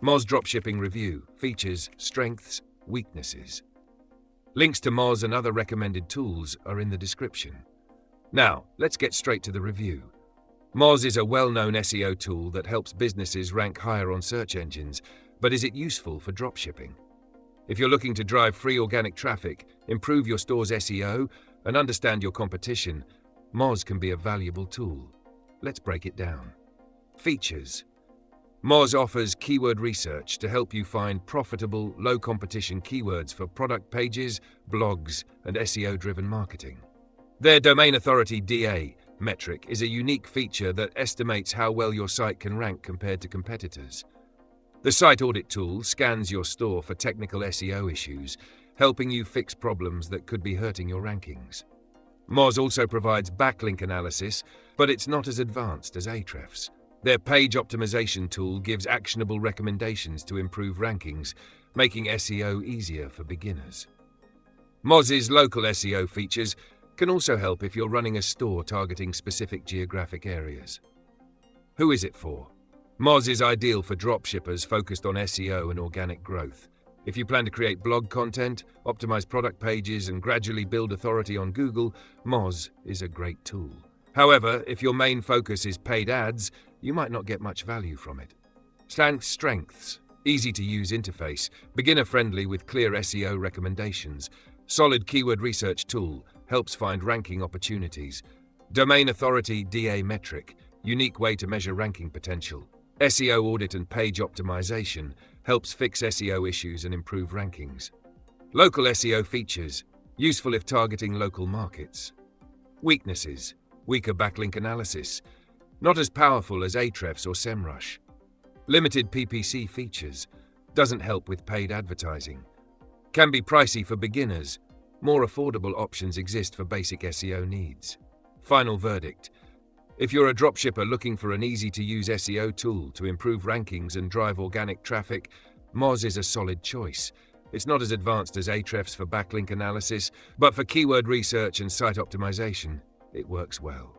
Moz Dropshipping Review: Features, Strengths, Weaknesses. Links to Moz and other recommended tools are in the description. Now, let's get straight to the review. Moz is a well-known SEO tool that helps businesses rank higher on search engines, but is it useful for dropshipping? If you're looking to drive free organic traffic, improve your store's SEO, and understand your competition, Moz can be a valuable tool. Let's break it down. Features. Moz offers keyword research to help you find profitable, low-competition keywords for product pages, blogs, and SEO-driven marketing. Their Domain Authority DA metric is a unique feature that estimates how well your site can rank compared to competitors. The site audit tool scans your store for technical SEO issues, helping you fix problems that could be hurting your rankings. Moz also provides backlink analysis, but it's not as advanced as Ahrefs. Their page optimization tool gives actionable recommendations to improve rankings, making SEO easier for beginners. Moz's local SEO features can also help if you're running a store targeting specific geographic areas. Who is it for? Moz is ideal for dropshippers focused on SEO and organic growth. If you plan to create blog content, optimize product pages, and gradually build authority on Google, Moz is a great tool. However, if your main focus is paid ads, you might not get much value from it. Strengths: easy-to-use interface, beginner-friendly with clear SEO recommendations. Solid keyword research tool, helps find ranking opportunities. Domain Authority DA metric, unique way to measure ranking potential. SEO audit and page optimization, helps fix SEO issues and improve rankings. Local SEO features, useful if targeting local markets. Weaknesses: weaker backlink analysis, not as powerful as Ahrefs or SEMrush. Limited PPC features, doesn't help with paid advertising. Can be pricey for beginners, more affordable options exist for basic SEO needs. Final verdict: if you're a dropshipper looking for an easy-to-use SEO tool to improve rankings and drive organic traffic, Moz is a solid choice. It's not as advanced as Ahrefs for backlink analysis, but for keyword research and site optimization, it works well.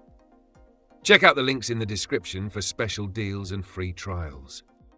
Check out the links in the description for special deals and free trials.